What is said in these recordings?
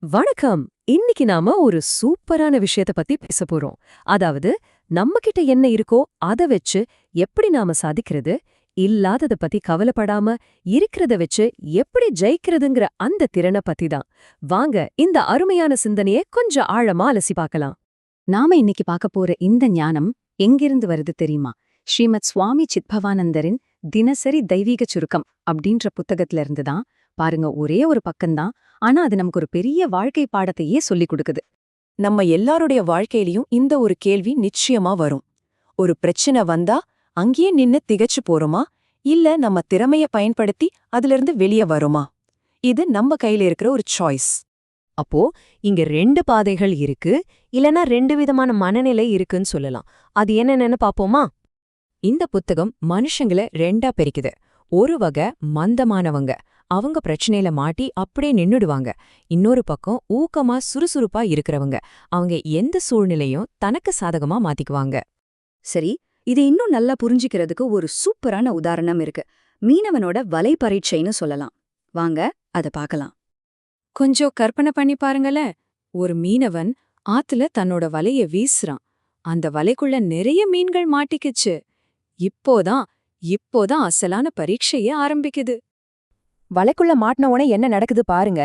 வணக்கம். இன்னைக்கு நாம ஒரு சூப்பரான விஷயத்த பத்தி பேச போறோம். அதாவது நம்ம கிட்ட என்ன இருக்கோ அத வச்சு எப்படி நாம சாதிக்கிறது, இல்லாதத பத்தி கவலைப்படாம இருக்கிறத வச்சு எப்படி ஜெயிக்கிறதுங்கிற அந்த திறனை பத்தி தான். வாங்க இந்த அருமையான சிந்தனையை கொஞ்சம் ஆழமா அலசி பார்க்கலாம். நாம இன்னைக்கு பார்க்க போற இந்த ஞானம் எங்கிருந்து வருது தெரியுமா? ஸ்ரீமத் சுவாமி சித்பவானந்தரின் தினசரி தெய்வீக சுருக்கம் அப்படின்ற புத்தகத்துல இருந்துதான். பாருங்க, ஒரே ஒரு பக்கம்தான், ஆனா அது நமக்கு ஒரு பெரிய வாழ்க்கை பாடத்தையே சொல்லிக் கொடுக்குது. நம்ம எல்லாருடைய வாழ்க்கையிலயும் இந்த ஒரு கேள்வி நிச்சயமா வரும். ஒரு பிரச்சனை வந்தா அங்கேயே நின்னு திகைச்சு போறோமா, இல்ல நம்ம திறமைய பயன்படுத்தி அதிலிருந்து வெளிய வரோமா? இது நம்ம கையில இருக்கிற ஒரு சாய்ஸ். அப்போ இங்க 2 பாதைகள் இருக்கு, இல்லனா 2 விதமான மனநிலை இருக்குன்னு சொல்லலாம். அது என்னென்னு பாப்போமா? இந்த புத்தகம் மனுஷங்கள 2ஆ பிரிக்குது. ஒரு வகை மந்தமானவங்க, அவங்க பிரச்சனையில மாட்டி அப்படியே நின்னுடுவாங்க. இன்னொரு பக்கம் ஊக்கமா சுறுசுறுப்பா இருக்கிறவங்க, அவங்க எந்த சூழ்நிலையும் தனக்கு சாதகமா மாத்திக்குவாங்க. சரி, இது இன்னும் நல்லா புரிஞ்சுக்கிறதுக்கு ஒரு சூப்பரான உதாரணம் இருக்கு. மீனவனோட வலை பரீட்சைன்னு சொல்லலாம். வாங்க அத பார்க்கலாம். கொஞ்சம் கற்பனை பண்ணி பாருங்களேன். ஒரு மீனவன் ஆத்துல தன்னோட வலைய வீசுறான். அந்த வலைக்குள்ள நிறைய மீன்கள் மாட்டிக்குச்சு. இப்போதான் அசலான பரீட்சையே ஆரம்பிக்குது. வலைக்குள்ள மாட்டின உடனே என்ன நடக்குது பாருங்க.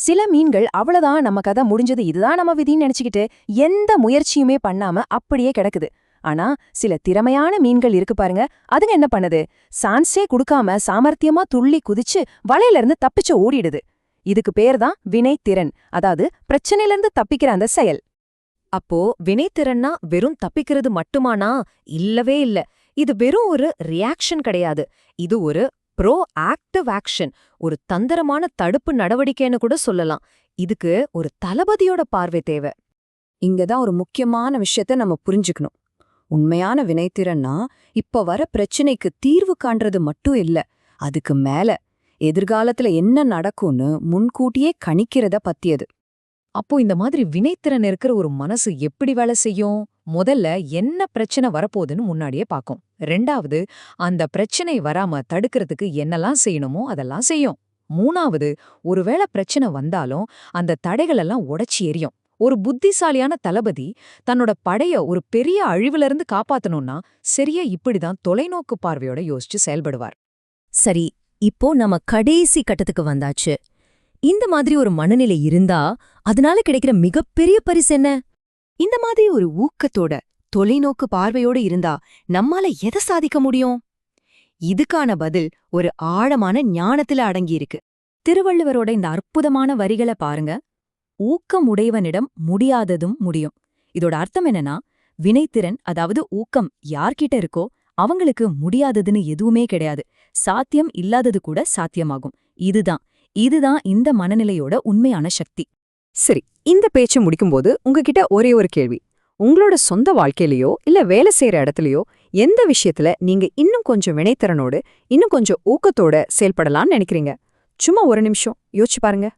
சில மீன்கள் அவ்வளவுதான், நம்ம கதை முடிஞ்சது, இதுதான் நம்ம விதின்னு நினைச்சுக்கிட்டு எந்த முயற்சியுமே பண்ணாம அப்படியே கிடக்குது. ஆனா சில திறமையான மீன்கள் இருக்கு பாருங்க, அதுங்க என்ன பண்ணுது? சான்ஸே கொடுக்காம சாமர்த்தியமா துள்ளி குதிச்சு வலையில இருந்து தப்பிச்சு ஓடிடுது. இதுக்கு பேர் தான் வினைத்திறன், அதாவது பிரச்சனையில இருந்து தப்பிக்கிற அந்த செயல். அப்போ வினைத்திறன்னா வெறும் தப்பிக்கிறது மட்டுமானா? இல்லவே இல்ல. இது வெறும் ஒரு ரியாக்ஷன் கிடையாது. இது ஒரு ப்ரோ ஆக்டிவ் ஆக்ஷன், ஒரு தந்திரமான தடுப்பு நடவடிக்கைன்னு கூட சொல்லலாம். இதுக்கு ஒரு தளபதியோட பார்வை தேவை. இங்கதான் ஒரு முக்கியமான விஷயத்த நம்ம புரிஞ்சுக்கணும். உண்மையான வினைத்திறன்னா இப்ப வர பிரச்சனைக்கு தீர்வு காண்றது மட்டும் இல்ல, அதுக்கு மேல எதிர்காலத்துல என்ன நடக்கும்னு முன்கூட்டியே கணிக்கிறத பத்தியது. அப்போ இந்த மாதிரி வினைத்திறன் இருக்கிற ஒரு மனசு எப்படி வேலை செய்யும்? முதல்ல என்ன பிரச்சனை வரப்போகுதுன்னு முன்னாடியே பார்க்கும். 2வது, அந்த பிரச்சனை வராம தடுக்கிறதுக்கு என்னெல்லாம் செய்யணுமோ அதெல்லாம் செய்யும். 3வது, ஒருவேளை பிரச்சனை வந்தாலும் அந்த தடைகளெல்லாம் உடைச்சி எரியும். ஒரு புத்திசாலியான தளபதி தன்னோட படைய ஒரு பெரிய அழிவிலிருந்து காப்பாத்தணும்னா சரியா இப்படிதான் தொலைநோக்கு பார்வையோட யோசிச்சு செயல்படுவார். சரி, இப்போ நம்ம கடைசி கட்டத்துக்கு வந்தாச்சு. இந்த மாதிரி ஒரு மனநிலை இருந்தா அதனால கிடைக்கிற மிகப்பெரிய பரிசு என்ன? இந்த மாதிரி ஒரு ஊக்கத்தோட தொலைநோக்கு பார்வையோட இருந்தா நம்மால எதை சாதிக்க முடியும்? இதுக்கான பதில் ஒரு ஆழமான ஞானத்துல அடங்கியிருக்கு. திருவள்ளுவரோட இந்த அற்புதமான வரிகளை பாருங்க. ஊக்கம் உடையவனிடம் முடியாததும் முடியும். இதோட அர்த்தம் என்னன்னா, வினைத்திறன், அதாவது ஊக்கம் யார்கிட்ட இருக்கோ அவங்களுக்கு முடியாததுன்னு எதுவுமே கிடையாது. சாத்தியம் இல்லாதது கூட சாத்தியமாகும். இதுதான் இந்த மனநிலையோட உண்மையான சக்தி. சரி, இந்த பேச்சை முடிக்கும்போது உங்ககிட்ட ஒரே ஒரு கேள்வி. உங்களோட சொந்த வாழ்க்கையிலயோ இல்ல வேலை செய்யற இடத்துலயோ எந்த விஷயத்துல நீங்க இன்னும் கொஞ்சம் வினைத்திறனோடு, இன்னும் கொஞ்சம் ஊக்கத்தோட செயல்படலாம்னு நினைக்கிறீங்க? சும்மா ஒரு நிமிஷம் யோசிச்சு பாருங்க.